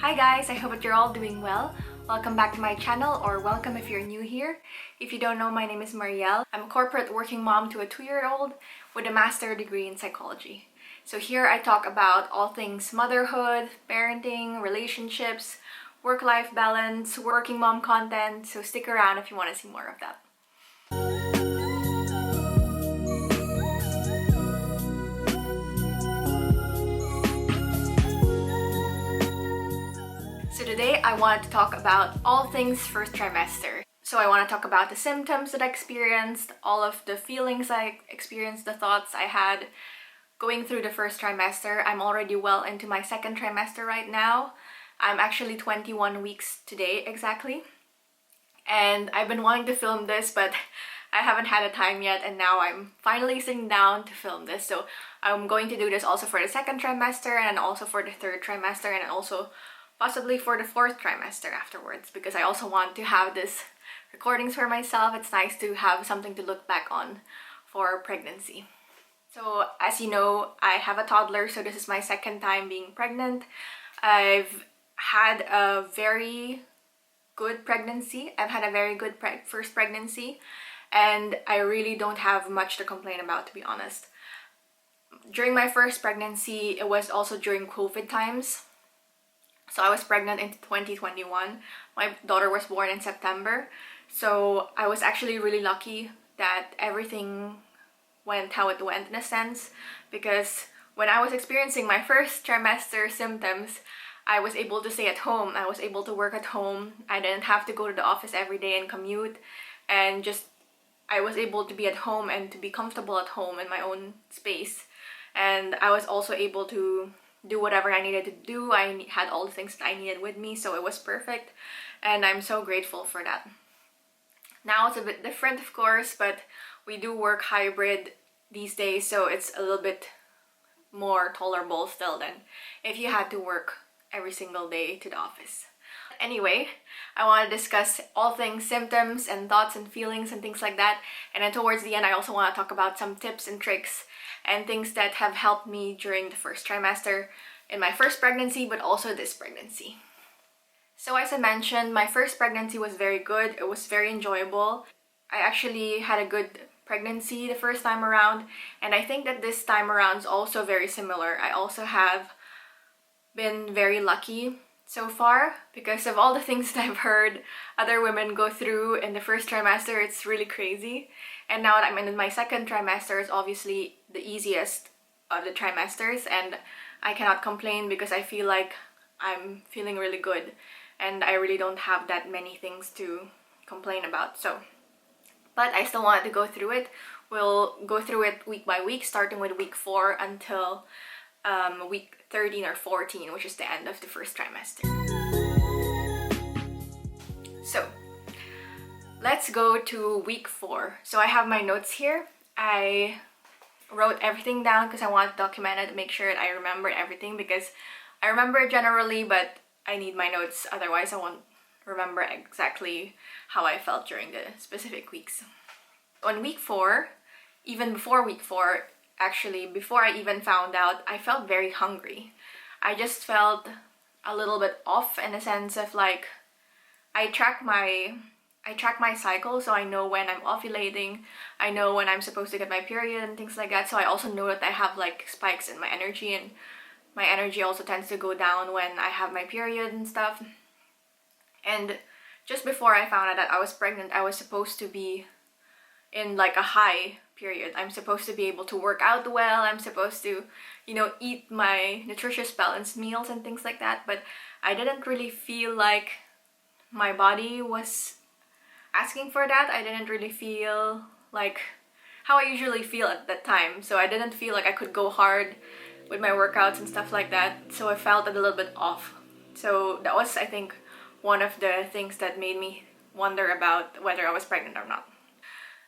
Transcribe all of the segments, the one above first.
Hi guys, I hope that you're all doing well. Welcome back to my channel, or welcome if you're new here. If you don't know, my name is Marielle. I'm a corporate working mom to a 2-year-old with a master's degree in psychology. So here I talk about all things motherhood, parenting, relationships, work-life balance, working mom content, so stick around if you want to see more of that. So today I wanted to talk about all things first trimester. So I want to talk about the symptoms that I experienced, all of the feelings I experienced, the thoughts I had going through the first trimester. I'm already well into my second trimester right now. I'm actually 21 weeks today exactly. And I've been wanting to film this, but I haven't had a time yet, and now I'm finally sitting down to film this. So I'm going to do this also for the second trimester and also for the third trimester and also possibly for the fourth trimester afterwards, because I also want to have this recordings for myself. It's nice to have something to look back on for pregnancy. So as you know, I have a toddler, so this is my second time being pregnant. I've had a very good pregnancy. I've had a very good first pregnancy, and I really don't have much to complain about, to be honest. During my first pregnancy, it was also during COVID times. So I was pregnant in 2021. My daughter was born in September. So I was actually really lucky that everything went how it went in a sense, because when I was experiencing my first trimester symptoms, I was able to stay at home. I was able to work at home. I didn't have to go to the office every day and commute, and I was able to be at home and to be comfortable at home in my own space. And I was also able to do whatever I needed to do. I had all the things that I needed with me, so it was perfect, and I'm so grateful for that. Now it's a bit different, of course, but we do work hybrid these days, so it's a little bit more tolerable still than if you had to work every single day to the office. Anyway, I want to discuss all things symptoms and thoughts and feelings and things like that, and then towards the end I also want to talk about some tips and tricks and things that have helped me during the first trimester in my first pregnancy, but also this pregnancy. So as I mentioned, my first pregnancy was very good. It was very enjoyable. I actually had a good pregnancy the first time around, and I think that this time around is also very similar. I also have been very lucky so far because of all the things that I've heard other women go through in the first trimester. It's really crazy. And now that I'm in my second trimester, it's obviously the easiest of the trimesters, and I cannot complain because I feel like I'm feeling really good and I really don't have that many things to complain about. But I still wanted to go through it. We'll go through it week by week, starting with week 4 until week 13 or 14, which is the end of the first trimester. So let's go to week 4. So I have my notes here. I wrote everything down because I want to document it, make sure that I remember everything, because I remember it generally, but I need my notes, otherwise I won't remember exactly how I felt during the specific weeks. On week 4, even before week 4, actually before I even found out, I felt very hungry. I just felt a little bit off in a sense of like, I track my cycle, so I know when I'm ovulating, I know when I'm supposed to get my period and things like that. So I also know that I have like spikes in my energy, and my energy also tends to go down when I have my period and stuff. And just before I found out that I was pregnant, I was supposed to be in like a high period. I'm supposed to be able to work out well. I'm supposed to, eat my nutritious balanced meals and things like that. But I didn't really feel like my body was asking for that. I didn't really feel like how I usually feel at that time. So I didn't feel like I could go hard with my workouts and stuff like that. So I felt a little bit off. So that was, I think, one of the things that made me wonder about whether I was pregnant or not.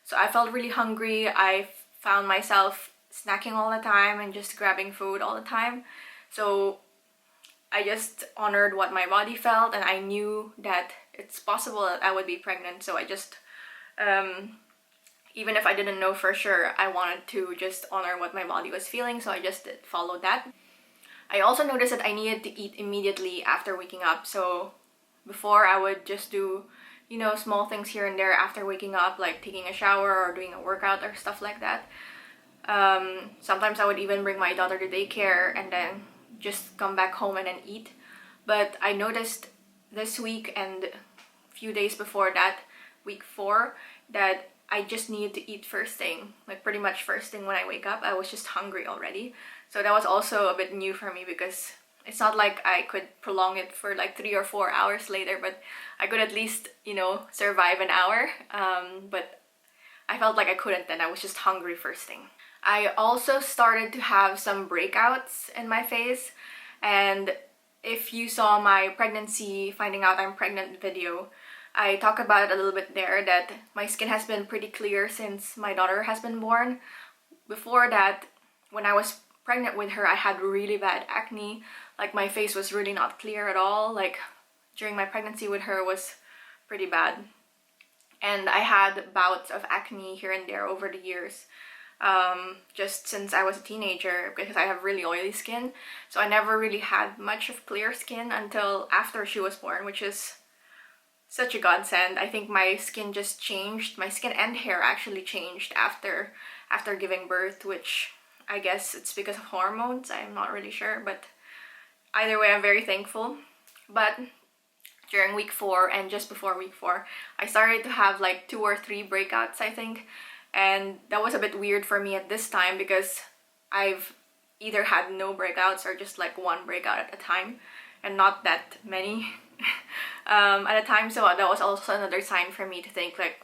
So I felt really hungry. I found myself snacking all the time and just grabbing food all the time. So I just honored what my body felt, and I knew that it's possible that I would be pregnant. So I just, even if I didn't know for sure, I wanted to just honor what my body was feeling, so I just followed that. I also noticed that I needed to eat immediately after waking up. So before, I would just do, you know, small things here and there after waking up, like taking a shower or doing a workout or stuff like that. Sometimes I would even bring my daughter to daycare and then just come back home and then eat. But I noticed this week and a few days before that, week 4, that I just needed to eat first thing, like pretty much first thing when I wake up. I was just hungry already. So that was also a bit new for me, because it's not like I could prolong it for like 3 or 4 hours later, but I could at least, you know, survive an hour. But I felt like I couldn't then. I was just hungry first thing. I also started to have some breakouts in my face, and if you saw my pregnancy, finding out I'm pregnant video, I talk about it a little bit there, that my skin has been pretty clear since my daughter has been born. Before that, when I was pregnant with her, I had really bad acne. Like, my face was really not clear at all. Like, during my pregnancy with her was pretty bad. And I had bouts of acne here and there over the years. Just since I was a teenager, because I have really oily skin. So I never really had much of clear skin until after she was born, which is such a godsend. I think my skin just changed. My skin and hair actually changed after giving birth, which I guess it's because of hormones. I'm not really sure, but either way, I'm very thankful. But during week 4 and just before week 4, I started to have like 2 or 3 breakouts, I think. And that was a bit weird for me at this time, because I've either had no breakouts or just like 1 breakout at a time, and not that many at a time. So that was also another sign for me to think like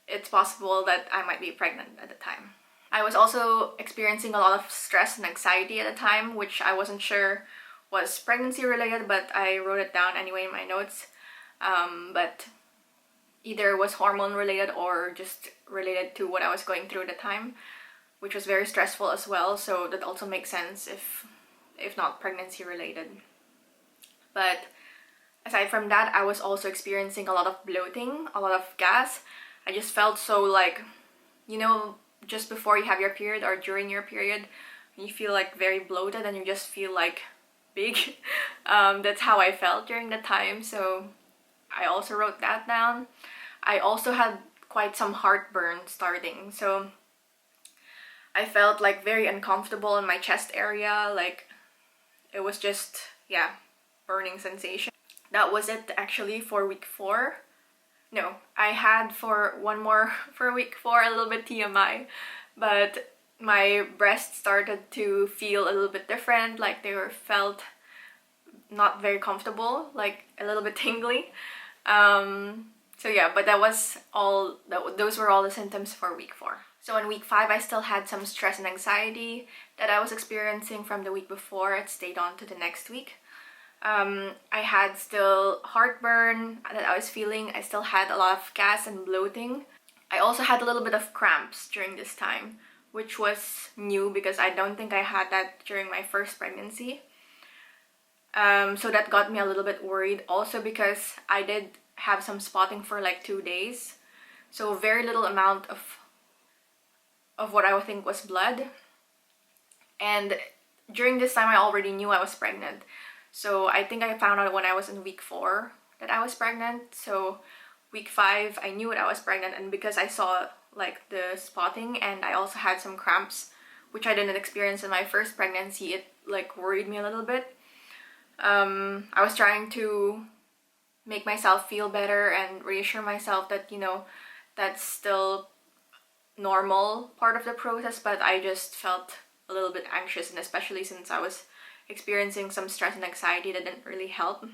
it's possible that I might be pregnant at the time. I was also experiencing a lot of stress and anxiety at the time, which I wasn't sure was pregnancy related, but I wrote it down anyway in my notes. But either it was hormone related or just related to what I was going through at the time, which was very stressful as well. So that also makes sense if not pregnancy related. But aside from that, I was also experiencing a lot of bloating, a lot of gas. I just felt so like, you know, just before you have your period or during your period, you feel like very bloated and you just feel like big. That's how I felt during the time. So I also wrote that down. I also had quite some heartburn starting, so I felt like very uncomfortable in my chest area. Like, it was just, yeah, burning sensation. That was it actually for week 4. No, I had for one more for week 4, a little bit TMI, but my breasts started to feel a little bit different. Like, they were felt not very comfortable, like a little bit tingly. So yeah, but that was all, those were all the symptoms for week 4. So in week 5, I still had some stress and anxiety that I was experiencing from the week before. It stayed on to the next week. I had still heartburn that I was feeling. I still had a lot of gas and bloating. I also had a little bit of cramps during this time, which was new because I don't think I had that during my first pregnancy. So that got me a little bit worried, also because I did have some spotting for like 2 days, so very little amount of what I would think was blood. And during this time I already knew I was pregnant, so I think I found out when I was in week 4 that I was pregnant. So week 5 I knew that I was pregnant, and because I saw like the spotting and I also had some cramps, which I didn't experience in my first pregnancy, it like worried me a little bit. I was trying to make myself feel better and reassure myself that, you know, that's still normal part of the process, but I just felt a little bit anxious, and especially since I was experiencing some stress and anxiety, that didn't really help.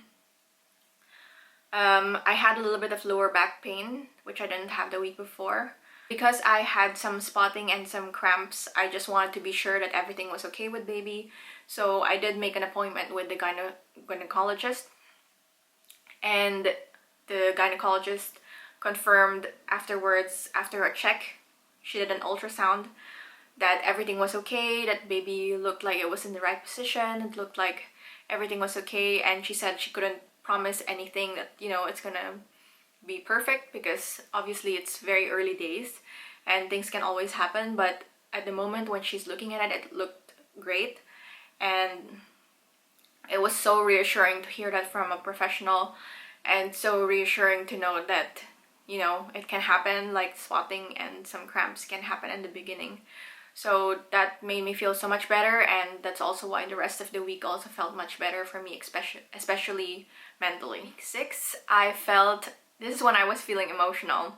I had a little bit of lower back pain, which I didn't have the week before. Because I had some spotting and some cramps, I just wanted to be sure that everything was okay with baby. So I did make an appointment with the gynecologist. And the gynecologist confirmed afterwards, after a check, she did an ultrasound, that everything was okay, that baby looked like it was in the right position, it looked like everything was okay, and she said she couldn't promise anything that, you know, it's gonna be perfect, because obviously it's very early days and things can always happen, but at the moment when she's looking at it, it looked great. And It was so reassuring to hear that from a professional, and so reassuring to know that, you know, it can happen, like swatting and some cramps can happen in the beginning. So that made me feel so much better, and that's also why the rest of the week also felt much better for me, especially mentally. 6, I felt, this is when I was feeling emotional.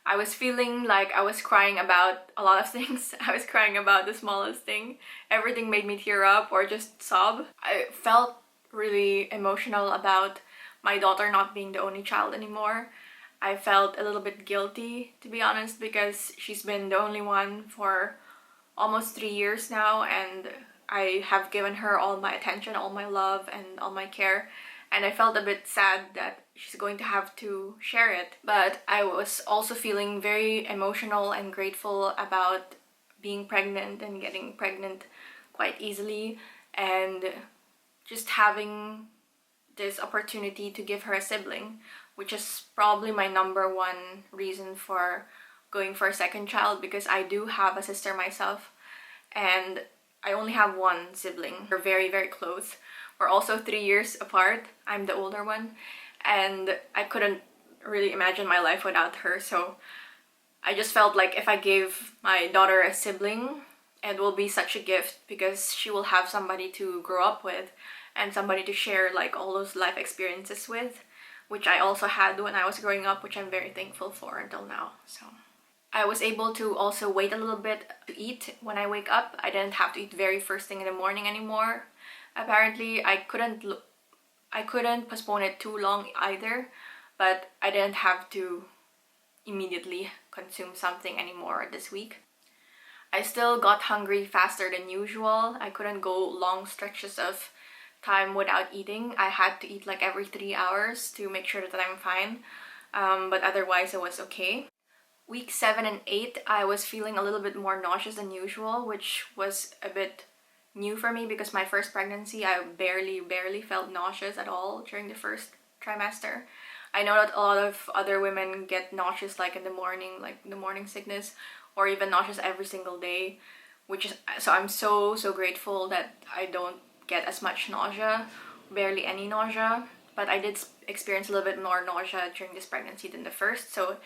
I was feeling like I was crying about a lot of things. I was crying about the smallest thing. Everything made me tear up or just sob. I felt really emotional about my daughter not being the only child anymore. I felt a little bit guilty, to be honest, because she's been the only one for almost 3 years now, and I have given her all my attention, all my love, and all my care. And I felt a bit sad that she's going to have to share it. But I was also feeling very emotional and grateful about being pregnant and getting pregnant quite easily, and just having this opportunity to give her a sibling, which is probably my #1 reason for going for a second child, because I do have a sister myself, and I only have one sibling. We're very, very close. We're also 3 years apart. I'm the older one, and I couldn't really imagine my life without her. So I just felt like if I gave my daughter a sibling, it will be such a gift, because she will have somebody to grow up with and somebody to share like all those life experiences with, which I also had when I was growing up, which I'm very thankful for until now. So I was able to also wait a little bit to eat when I wake up. I didn't have to eat very first thing in the morning anymore. Apparently, I couldn't postpone it too long either, but I didn't have to immediately consume something anymore this week. I still got hungry faster than usual. I couldn't go long stretches of time without eating. I had to eat like every 3 hours to make sure that I'm fine, but otherwise it was okay. Week 7 and 8, I was feeling a little bit more nauseous than usual, which was a bit new for me because my first pregnancy, I barely felt nauseous at all during the first trimester. I know that a lot of other women get nauseous like in the morning, like the morning sickness, or even nauseous every single day, which is, so I'm so grateful that I don't get as much nausea, barely any nausea, but I did experience a little bit more nausea during this pregnancy than the first. So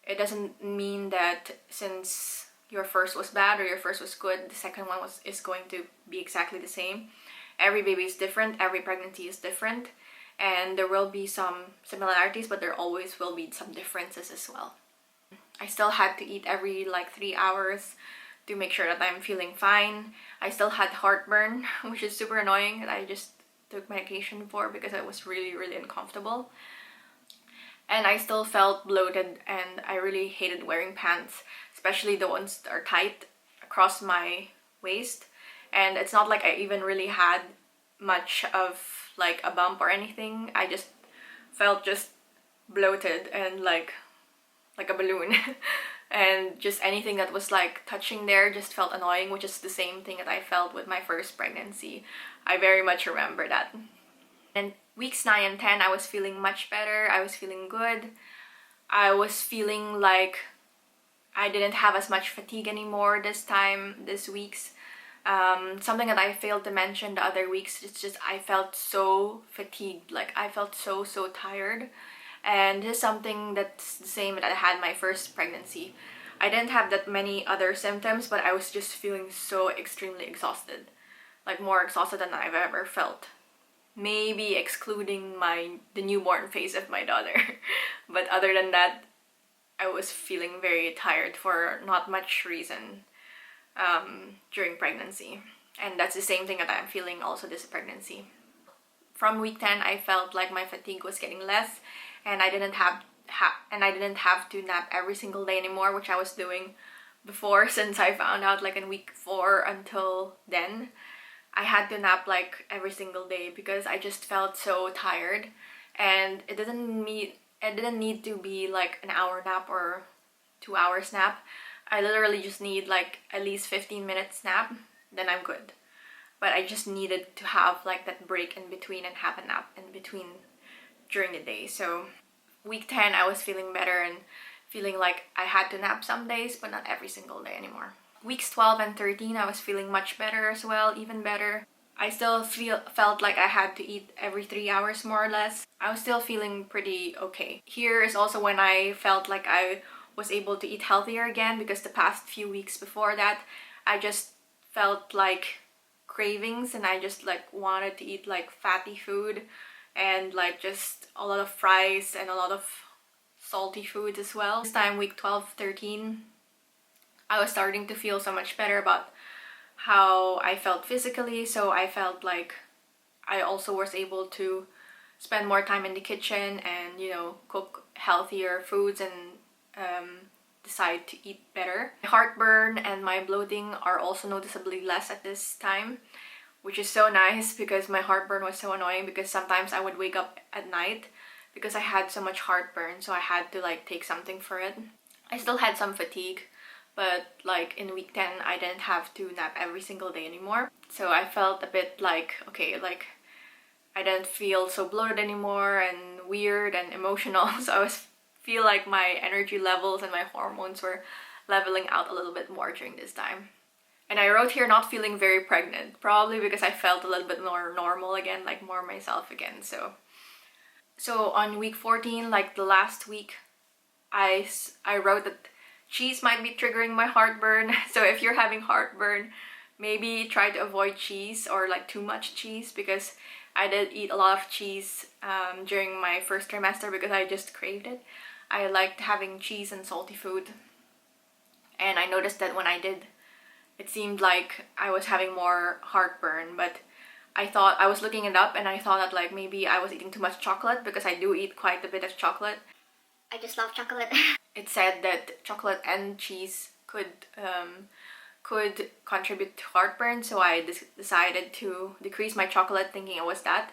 it doesn't mean that since your first was bad or your first was good, the second one is going to be exactly the same. Every baby is different, every pregnancy is different, and there will be some similarities, but there always will be some differences as well. I still had to eat every like 3 hours to make sure that I'm feeling fine. I still had heartburn, which is super annoying, that I just took medication for because I was really uncomfortable. And I still felt bloated, and I really hated wearing pants, especially the ones that are tight across my waist. And it's not like I even really had much of like a bump or anything. I just felt just bloated and like a balloon. And just anything that was like touching there just felt annoying, which is the same thing that I felt with my first pregnancy. I very much remember that. And weeks 9 and 10, I was feeling much better. I was feeling good. I was feeling like I didn't have as much fatigue anymore this weeks. Something that I failed to mention the other weeks, it's just I felt so fatigued. Like I felt so tired. And this is something that's the same that I had my first pregnancy. I didn't have that many other symptoms, but I was just feeling so extremely exhausted. Like more exhausted than I've ever felt. Maybe excluding the newborn phase of my daughter. But other than that, I was feeling very tired for not much reason during pregnancy. And that's the same thing that I'm feeling also this pregnancy. From week 10, I felt like my fatigue was getting less, and I didn't have to nap every single day anymore, which I was doing before, since I found out like in week 4 until then. I had to nap like every single day because I just felt so tired, and it didn't need to be like an hour nap or 2 hours nap. I literally just need like at least 15 minutes nap, then I'm good. But I just needed to have like that break in between and have a nap in between during the day. So week 10, I was feeling better and feeling like I had to nap some days, but not every single day anymore. Weeks 12 and 13, I was feeling much better as well, even better. I still felt like I had to eat every 3 hours more or less. I was still feeling pretty okay. Here is also when I felt like I was able to eat healthier again, because the past few weeks before that I just felt like cravings and I just like wanted to eat like fatty food and like just a lot of fries and a lot of salty foods as well. This time, week 12, 13, I was starting to feel so much better about how I felt physically, so I felt like I also was able to spend more time in the kitchen and, you know, cook healthier foods and decide to eat better. My heartburn and my bloating are also noticeably less at this time, which is so nice because my heartburn was so annoying, because sometimes I would wake up at night because I had so much heartburn, so I had to like take something for it. I still had some fatigue, but like in week 10 I didn't have to nap every single day anymore. So I felt a bit like, okay, like I didn't feel so bloated anymore and weird and emotional. So I feel like my energy levels and my hormones were leveling out a little bit more during this time. And I wrote here not feeling very pregnant, probably because I felt a little bit more normal again, like more myself again. So on week 14, like the last week, I wrote that cheese might be triggering my heartburn. So if you're having heartburn, maybe try to avoid cheese or like too much cheese, because I did eat a lot of cheese during my first trimester because I just craved it. I liked having cheese and salty food, and I noticed that when I did, it seemed like I was having more heartburn. But I was looking it up and I thought that like maybe I was eating too much chocolate, because I do eat quite a bit of chocolate. I just love chocolate. It said that chocolate and cheese could contribute to heartburn, so I decided to decrease my chocolate, thinking it was that.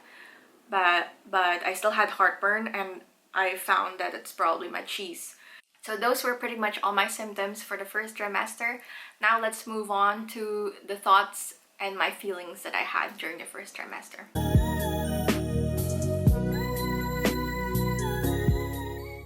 But I still had heartburn, and I found that it's probably my cheese. So those were pretty much all my symptoms for the first trimester. Now let's move on to the thoughts and my feelings that I had during the first trimester.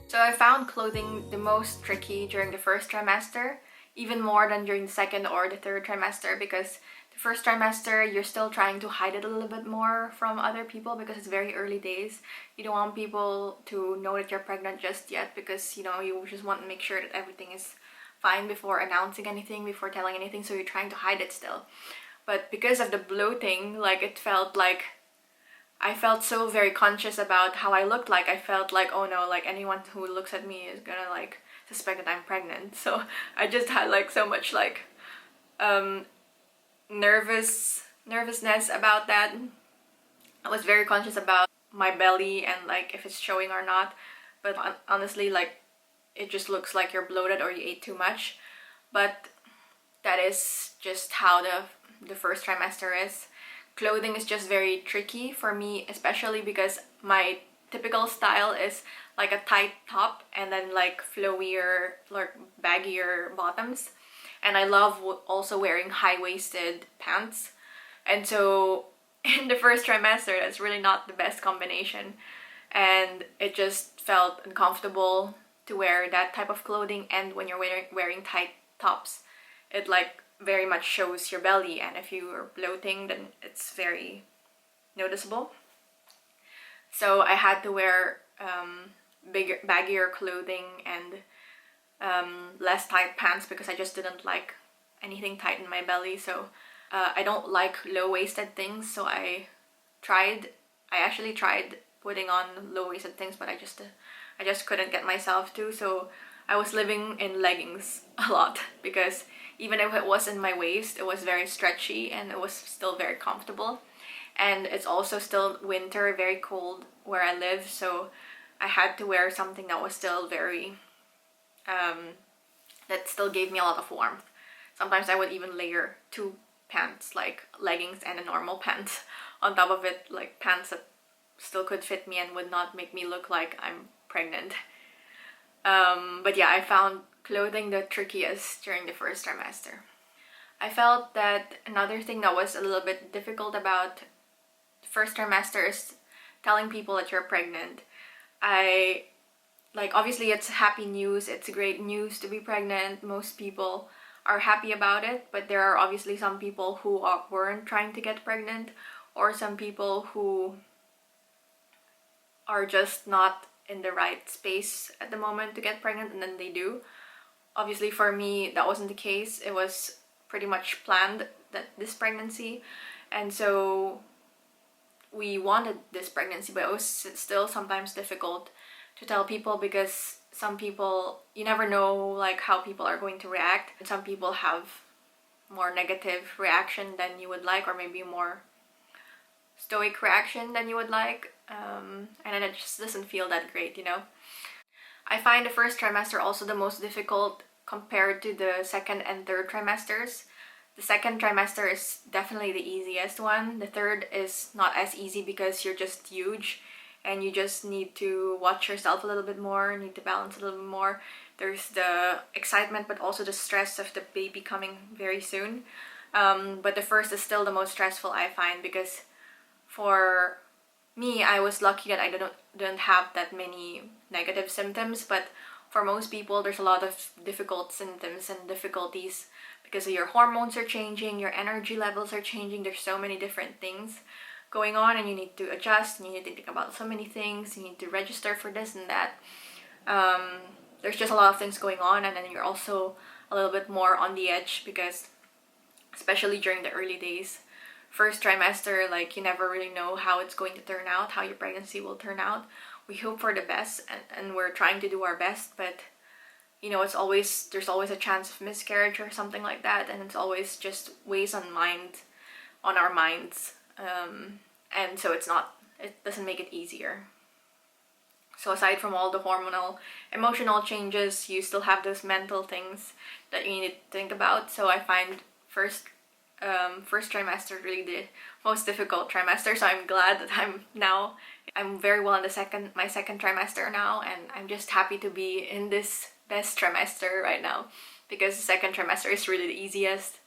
So I found clothing the most tricky during the first trimester, even more than during the second or the third trimester, because the first trimester you're still trying to hide it a little bit more from other people because it's very early days. You don't want people to know that you're pregnant just yet, because you know, you just want to make sure that everything is fine before announcing anything, before telling anything, so you're trying to hide it still. But because of the bloating, like it felt like I felt so very conscious about how I looked like. I felt like, oh no, like anyone who looks at me is gonna like suspect that I'm pregnant. So I just had like so much like nervousness about that. I was very conscious about my belly and like if it's showing or not. But honestly, like it just looks like you're bloated or you ate too much. But that is just how the first trimester is. Clothing is just very tricky for me, especially because my typical style is like a tight top and then like flowier, like baggier bottoms. And I love also wearing high-waisted pants. And so in the first trimester, that's really not the best combination. And it just felt uncomfortable to wear that type of clothing. And when you're wearing tight tops, it like very much shows your belly, and if you are bloating, then it's very noticeable. So I had to wear baggier clothing and less tight pants because I just didn't like anything tight in my belly. So I don't like low-waisted things, so I actually tried putting on low-waisted things, but I just couldn't get myself to. So I was living in leggings a lot, because even if it was in my waist, it was very stretchy and it was still very comfortable. And it's also still winter, very cold where I live, so I had to wear something that was still very, that still gave me a lot of warmth. Sometimes I would even layer two pants, like leggings and a normal pant on top of it, like pants that still could fit me and would not make me look like I'm pregnant. But yeah, I found clothing the trickiest during the first trimester. I felt that another thing that was a little bit difficult about the first trimester is telling people that you're pregnant. Obviously it's happy news, it's great news to be pregnant, most people are happy about it, but there are obviously some people who weren't trying to get pregnant, or some people who are just not in the right space at the moment to get pregnant and then they do. Obviously for me that wasn't the case. It was pretty much planned, that this pregnancy, and so we wanted this pregnancy, but it was still sometimes difficult to tell people because some people, you never know like how people are going to react, and some people have more negative reaction than you would like, or maybe more stoic reaction than you would like, and then it just doesn't feel that great, you know. I find the first trimester also the most difficult compared to the second and third trimesters. The second trimester is definitely the easiest one. The third is not as easy because you're just huge and you just need to watch yourself a little bit more, need to balance a little bit more. There's the excitement but also the stress of the baby coming very soon. But the first is still the most stressful, I find, because for me, I was lucky that I didn't have that many negative symptoms, but for most people there's a lot of difficult symptoms and difficulties because your hormones are changing, your energy levels are changing, there's so many different things going on and you need to adjust and you need to think about so many things, you need to register for this and that. There's just a lot of things going on, and then you're also a little bit more on the edge because especially during the early days, first trimester, like you never really know how it's going to turn out, how your pregnancy will turn out. We hope for the best and we're trying to do our best, but you know, there's always a chance of miscarriage or something like that, and it's always just weighs on our minds, and so it doesn't make it easier. So aside from all the hormonal, emotional changes, you still have those mental things that you need to think about. So I find first trimester really the most difficult trimester. So I'm glad that I'm very well in my second trimester now, and I'm just happy to be in this best trimester right now because the second trimester is really the easiest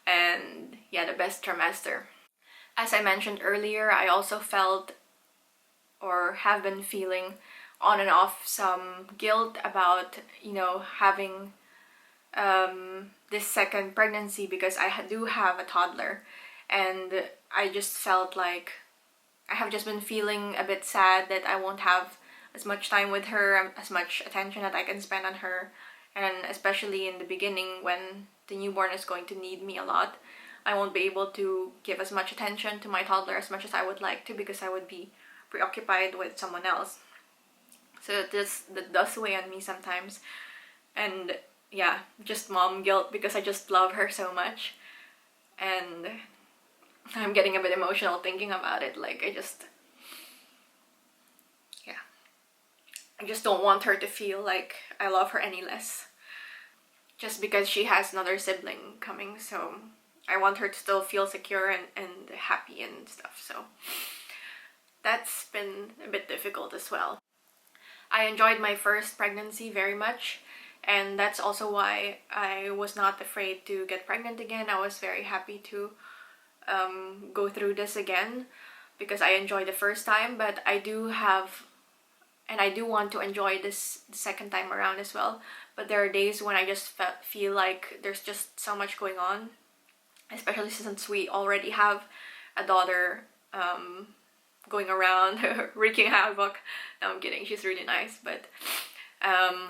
and yeah, the best trimester. As I mentioned earlier, I also felt or have been feeling on and off some guilt about, you know, having this second pregnancy because I do have a toddler, and I just felt like I have just been feeling a bit sad that I won't have as much time with her, as much attention that I can spend on her, and especially in the beginning when the newborn is going to need me a lot, I won't be able to give as much attention to my toddler as much as I would like to because I would be preoccupied with someone else. So that does weigh on me sometimes, and yeah, just mom guilt because I just love her so much, and I'm getting a bit emotional thinking about it. Like I just don't want her to feel like I love her any less just because she has another sibling coming. So I want her to still feel secure and happy and stuff. So that's been a bit difficult as well. I enjoyed my first pregnancy very much, and that's also why I was not afraid to get pregnant again. I was very happy to go through this again because I enjoyed the first time, but I do want to enjoy this the second time around as well. But there are days when I just feel like there's just so much going on, especially since we already have a daughter going around wreaking havoc. No, I'm kidding, she's really nice, but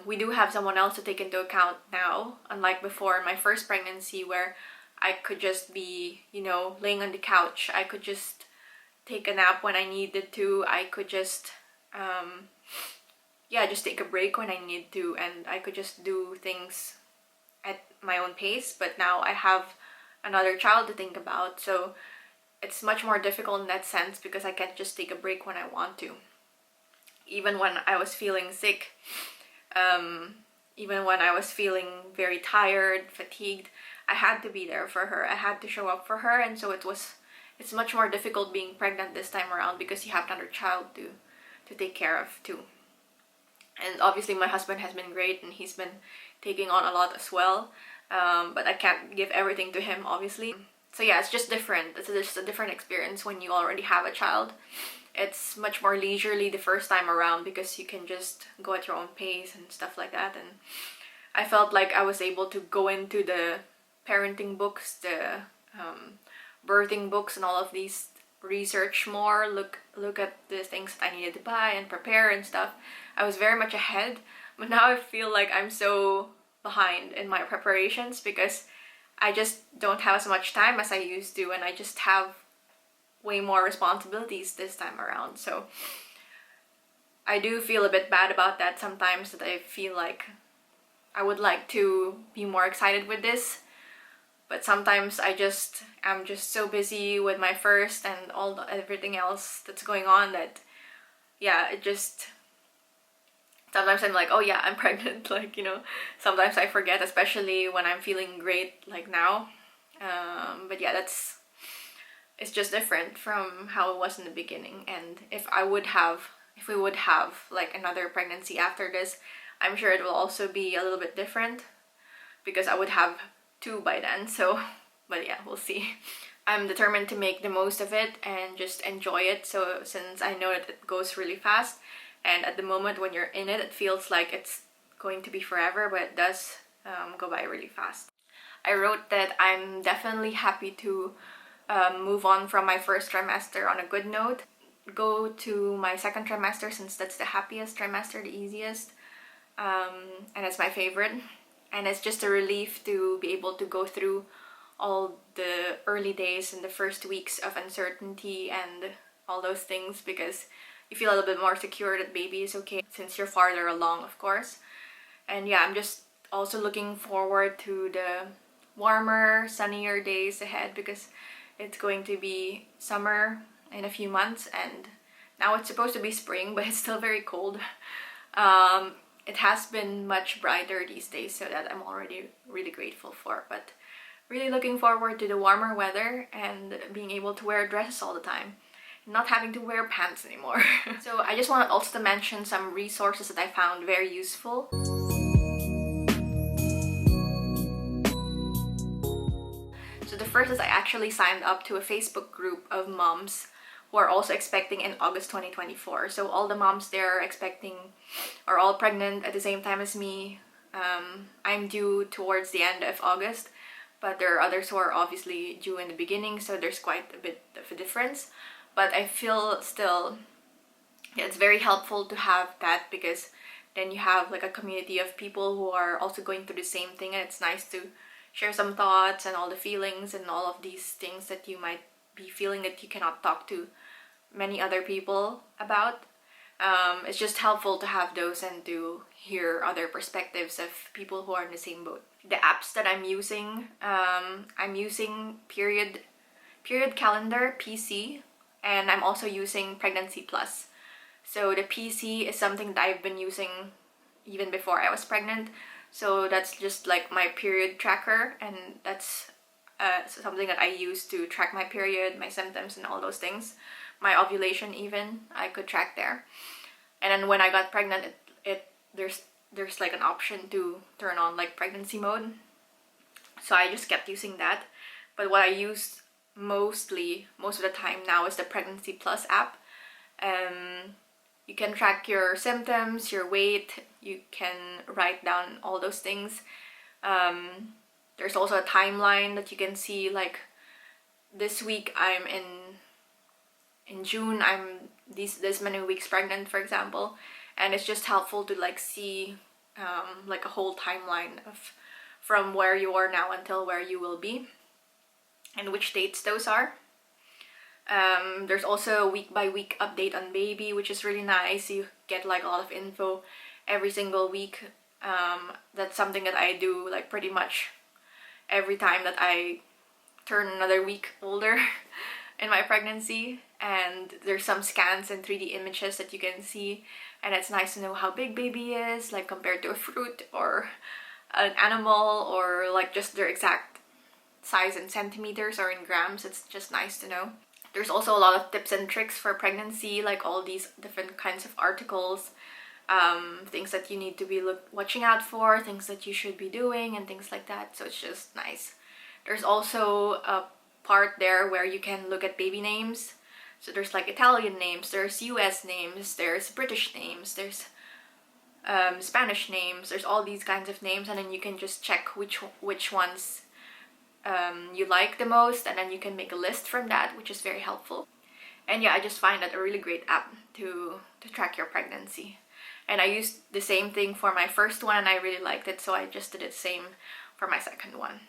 we do have someone else to take into account now, unlike before in my first pregnancy where I could just be, you know, laying on the couch. I could just take a nap when I needed to. I could just just take a break when I need to, and I could just do things at my own pace. But now I have another child to think about, so it's much more difficult in that sense because I can't just take a break when I want to. Even when I was feeling sick, even when I was feeling very tired, fatigued, I had to be there for her. I had to show up for her, and so it's much more difficult being pregnant this time around because you have another child to take care of too. And obviously my husband has been great and he's been taking on a lot as well, but I can't give everything to him, obviously. So yeah, it's just different. It's just a different experience when you already have a child. It's much more leisurely the first time around because you can just go at your own pace and stuff like that. And I felt like I was able to go into the parenting books, the birthing books, and all of these research more, look at the things that I needed to buy and prepare and stuff. I was very much ahead, but now I feel like I'm so behind in my preparations because I just don't have as much time as I used to, and I just have way more responsibilities this time around. So I do feel a bit bad about that sometimes, that I feel like I would like to be more excited with this, but sometimes I'm just so busy with my first and everything else that's going on that, yeah, it just, sometimes I'm like, oh yeah, I'm pregnant, like, you know, sometimes I forget, especially when I'm feeling great like now. But yeah, it's just different from how it was in the beginning. And if we would have like another pregnancy after this, I'm sure it will also be a little bit different because I would have two by then. So, but yeah, we'll see. I'm determined to make the most of it and just enjoy it. So since I know that it goes really fast, and at the moment when you're in it, it feels like it's going to be forever, but it does go by really fast. I wrote that I'm definitely happy to move on from my first trimester on a good note, go to my second trimester since that's the happiest trimester, the easiest, and it's my favorite. And it's just a relief to be able to go through all the early days and the first weeks of uncertainty and all those things, because you feel a little bit more secure that baby is okay since you're farther along, of course. And yeah, I'm just also looking forward to the warmer, sunnier days ahead because it's going to be summer in a few months, and now it's supposed to be spring, but it's still very cold. It has been much brighter these days, so that I'm already really grateful for, but really looking forward to the warmer weather and being able to wear dresses all the time, not having to wear pants anymore. So I just wanted also to mention some resources that I found very useful. So the first is I actually signed up to a Facebook group of moms who are also expecting in August 2024. So all the moms there expecting are all pregnant at the same time as me. I'm due towards the end of August, but there are others who are obviously due in the beginning, so there's quite a bit of a difference. But I feel still, yeah, it's very helpful to have that, because then you have like a community of people who are also going through the same thing, and it's nice to share some thoughts and all the feelings and all of these things that you might be feeling that you cannot talk to many other people about. It's just helpful to have those and to hear other perspectives of people who are in the same boat. The apps that I'm using Period Calendar PC, and I'm also using Pregnancy Plus. So the PC is something that I've been using even before I was pregnant. So that's just like my period tracker, and that's something that I use to track my period, my symptoms, and all those things. My ovulation even, I could track there. And then when I got pregnant, there's like an option to turn on like pregnancy mode. So I just kept using that. But what I use most of the time now is the Pregnancy Plus app. You can track your symptoms, your weight, you can write down all those things. There's also a timeline that you can see, like this week I'm in June, I'm this many weeks pregnant, for example, and it's just helpful to like see like a whole timeline of from where you are now until where you will be and which dates those are. There's also a week by week update on baby, which is really nice. You get like a lot of info every single week. That's something that I do like pretty much every time that I turn another week older in my pregnancy. And there's some scans and 3D images that you can see, and it's nice to know how big baby is, like compared to a fruit or an animal, or like just their exact size in centimeters or in grams. It's just nice to know. There's also a lot of tips and tricks for pregnancy, like all these different kinds of articles, things that you need to be watching out for, things that you should be doing, and things like that. So it's just nice. There's also a part there where you can look at baby names. So there's like Italian names, there's US names, there's British names, there's Spanish names, there's all these kinds of names, and then you can just check which ones you like the most, and then you can make a list from that, which is very helpful. And yeah, I just find that a really great app to track your pregnancy. And I used the same thing for my first one and I really liked it, so I just did the same for my second one.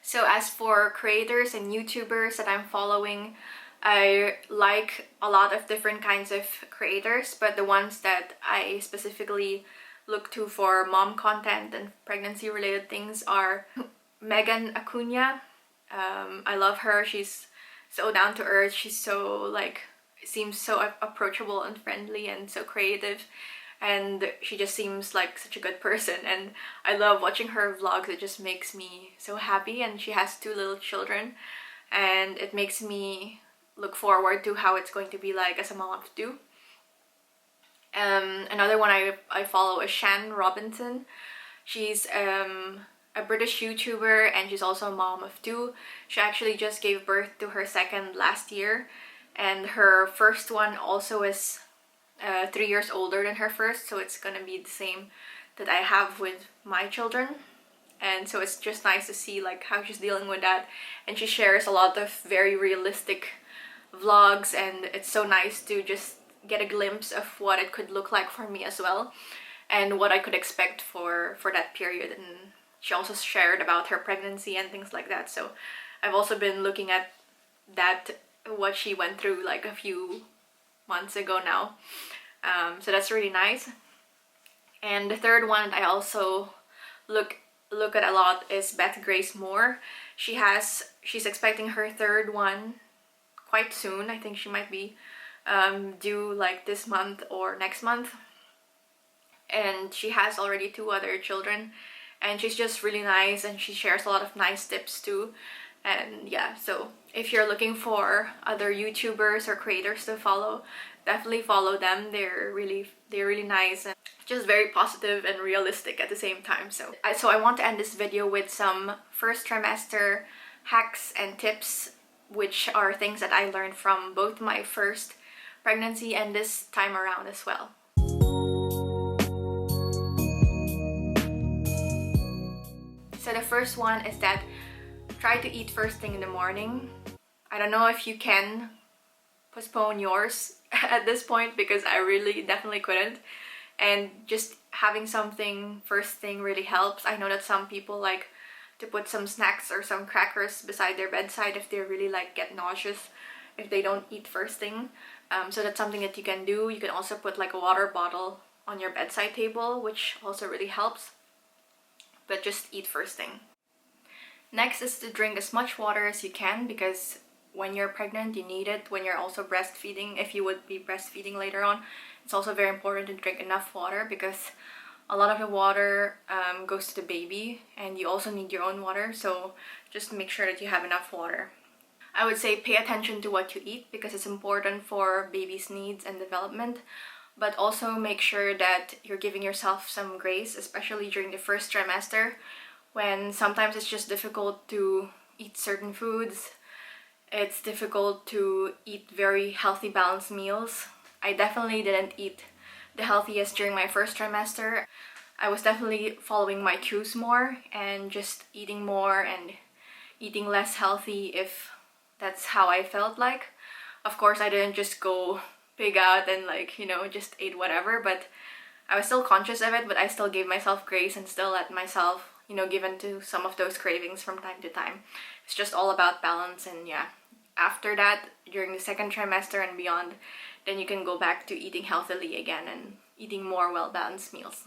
So as for creators and YouTubers that I'm following, I like a lot of different kinds of creators, but the ones that I specifically look to for mom content and pregnancy related things are Megan Acuna. I love her. She's so down to earth. She's so like, seems so approachable and friendly and so creative, and she just seems like such a good person, and I love watching her vlogs. It just makes me so happy, and she has 2 little children, and it makes me look forward to how it's going to be like as a mom of 2. Another one I follow is Shan Robinson. She's a British YouTuber and she's also a mom of 2. She actually just gave birth to her second last year, and her first one also is 3 years older than her first, so it's gonna be the same that I have with my children. And so it's just nice to see like how she's dealing with that, and she shares a lot of very realistic vlogs, and it's so nice to just get a glimpse of what it could look like for me as well, and what I could expect for that period. And she also shared about her pregnancy and things like that, so I've also been looking at that, what she went through like a few months ago now. So that's really nice. And the third one I also look at a lot is Beth Grace Moore. She's expecting her third one quite soon. I think she might be due like this month or next month, and she has already 2 other children, and she's just really nice, and she shares a lot of nice tips too. And yeah, so if you're looking for other YouTubers or creators to follow, definitely follow them. They're really nice and just very positive and realistic at the same time. So I want to end this video with some first trimester hacks and tips, which are things that I learned from both my first pregnancy and this time around as well. So the first one is that try to eat first thing in the morning. I don't know if you can postpone yours at this point, because I really definitely couldn't, and just having something first thing really helps. I know that some people like to put some snacks or some crackers beside their bedside if they really like get nauseous if they don't eat first thing. So that's something that you can do. You can also put like a water bottle on your bedside table, which also really helps, but just eat first thing. Next is to drink as much water as you can, because when you're pregnant you need it. When you're also breastfeeding, if you would be breastfeeding later on, it's also very important to drink enough water, because a lot of the water goes to the baby, and you also need your own water, so just make sure that you have enough water. I would say pay attention to what you eat, because it's important for baby's needs and development, but also make sure that you're giving yourself some grace, especially during the first trimester, when sometimes it's just difficult to eat certain foods. It's difficult to eat very healthy, balanced meals. I definitely didn't eat the healthiest during my first trimester. I was definitely following my cues more and just eating more and eating less healthy if that's how I felt like. Of course, I didn't just go pig out and like, you know, just ate whatever, but I was still conscious of it, but I still gave myself grace and still let myself, you know, give in to some of those cravings from time to time. It's just all about balance. And yeah, after that, during the second trimester and beyond, then you can go back to eating healthily again and eating more well-balanced meals.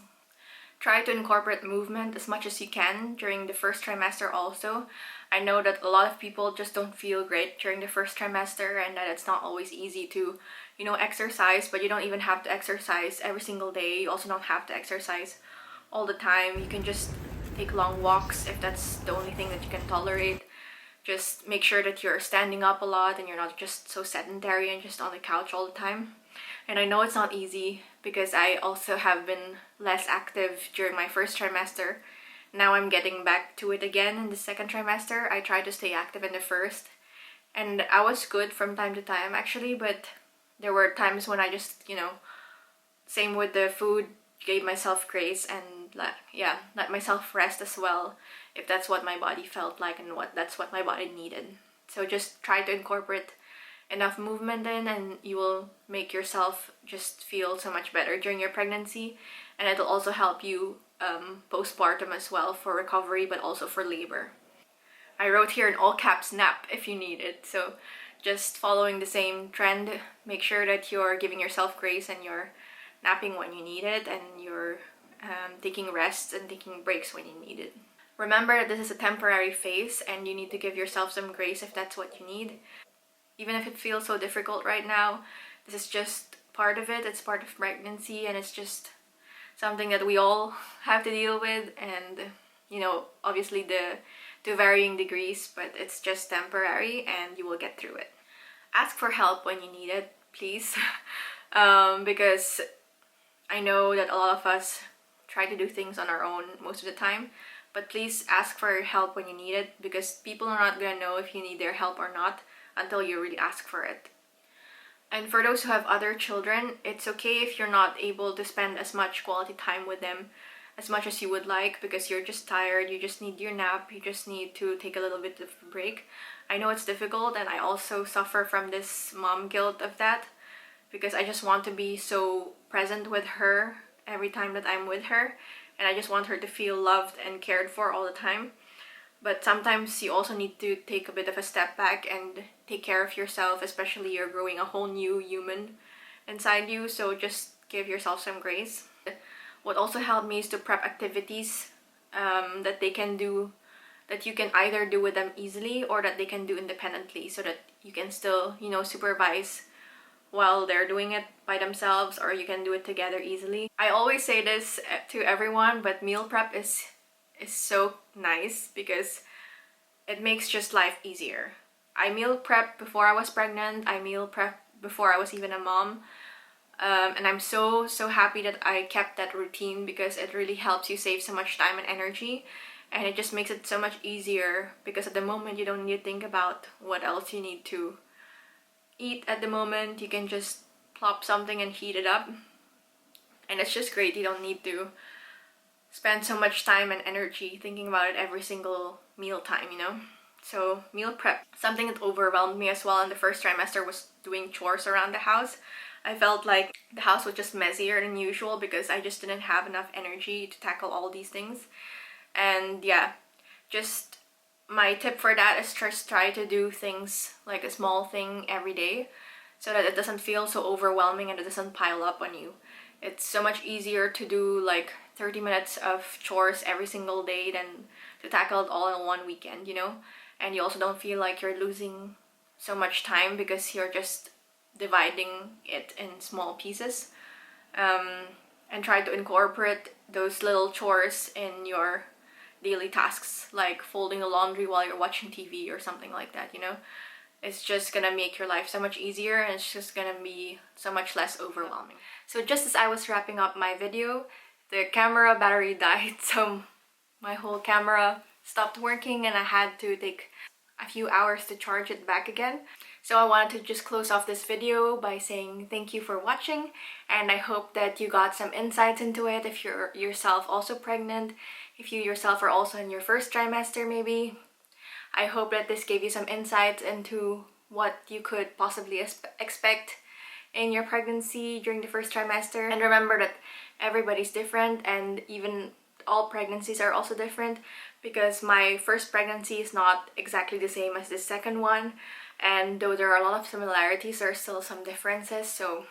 Try to incorporate movement as much as you can during the first trimester also. I know that a lot of people just don't feel great during the first trimester, and that it's not always easy to, you know, exercise, but you don't even have to exercise every single day. You also don't have to exercise all the time. You can just take long walks if that's the only thing that you can tolerate. Just make sure that you're standing up a lot and you're not just so sedentary and just on the couch all the time. And I know it's not easy, because I also have been less active during my first trimester. Now I'm getting back to it again in the second trimester. I tried to stay active in the first, and I was good from time to time actually, but there were times when I just, you know, same with the food, gave myself grace and let myself rest as well, if that's what my body felt like and that's what my body needed. So just try to incorporate enough movement in, and you will make yourself just feel so much better during your pregnancy. And it'll also help you postpartum as well, for recovery but also for labor. I wrote here in all caps, nap if you need it. So just following the same trend, make sure that you're giving yourself grace and you're napping when you need it, and you're taking rests and taking breaks when you need it. Remember that this is a temporary phase and you need to give yourself some grace if that's what you need. Even if it feels so difficult right now, this is just part of it. It's part of pregnancy, and it's just something that we all have to deal with, and you know, obviously to varying degrees, but it's just temporary and you will get through it. Ask for help when you need it, please. Because I know that a lot of us try to do things on our own most of the time, but please ask for help when you need it, because people are not gonna know if you need their help or not until you really ask for it. And for those who have other children, it's okay if you're not able to spend as much quality time with them as much as you would like, because you're just tired, you just need your nap, you just need to take a little bit of a break. I know it's difficult, and I also suffer from this mom guilt of that, because I just want to be so present with her every time that I'm with her, and I just want her to feel loved and cared for all the time. But sometimes you also need to take a bit of a step back and take care of yourself, especially you're growing a whole new human inside you, so just give yourself some grace. What also helped me is to prep activities that they can do, that you can either do with them easily or that they can do independently, so that you can still, you know, supervise while they're doing it by themselves, or you can do it together easily. I always say this to everyone, but meal prep is so nice because it makes just life easier. I meal prep before I was pregnant, I meal prep before I was even a mom, and I'm so happy that I kept that routine, because it really helps you save so much time and energy, and it just makes it so much easier, because at the moment you don't need to think about what else you need to eat at the moment. You can just plop something and heat it up, and it's just great. You don't need to spend so much time and energy thinking about it every single meal time, you know? So meal prep, something that overwhelmed me as well in the first trimester was doing chores around the house. I felt like the house was just messier than usual because I just didn't have enough energy to tackle all these things. And yeah, just my tip for that is just try to do things like a small thing every day, so that it doesn't feel so overwhelming and it doesn't pile up on you. It's so much easier to do like 30 minutes of chores every single day than to tackle it all in one weekend, you know? And you also don't feel like you're losing so much time because you're just dividing it in small pieces. And try to incorporate those little chores in your daily tasks, like folding the laundry while you're watching TV or something like that, you know? It's just gonna make your life so much easier, and it's just gonna be so much less overwhelming. So just as I was wrapping up my video, the camera battery died, so my whole camera stopped working and I had to take a few hours to charge it back again. So I wanted to just close off this video by saying thank you for watching, and I hope that you got some insights into it if you're yourself also pregnant, if you yourself are also in your first trimester maybe. I hope that this gave you some insights into what you could possibly expect in your pregnancy during the first trimester. And remember that everybody's different, and even all pregnancies are also different, because my first pregnancy is not exactly the same as the second one, and though there are a lot of similarities, there are still some differences, so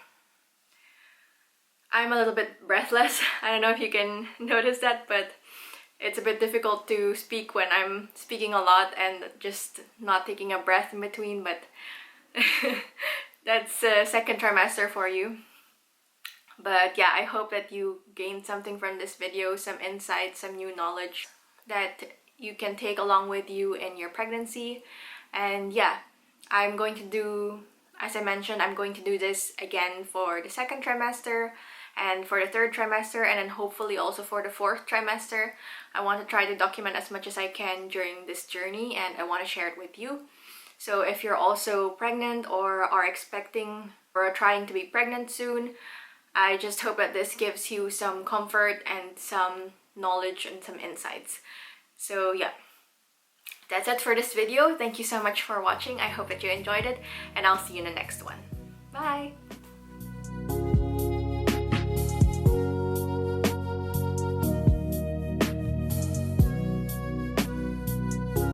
I'm a little bit breathless. I don't know if you can notice that, but it's a bit difficult to speak when I'm speaking a lot and just not taking a breath in between, but that's second trimester for you. But yeah, I hope that you gained something from this video, some insights, some new knowledge that you can take along with you in your pregnancy. And yeah, I'm going to do, as I mentioned, I'm going to do this again for the second trimester and for the third trimester, and then hopefully also for the fourth trimester. I want to try to document as much as I can during this journey, and I want to share it with you. So if you're also pregnant or are expecting or are trying to be pregnant soon, I just hope that this gives you some comfort and some knowledge and some insights. So yeah, That's it for this video. Thank you so much for watching. I hope that you enjoyed it, and I'll see you in the next one. Bye!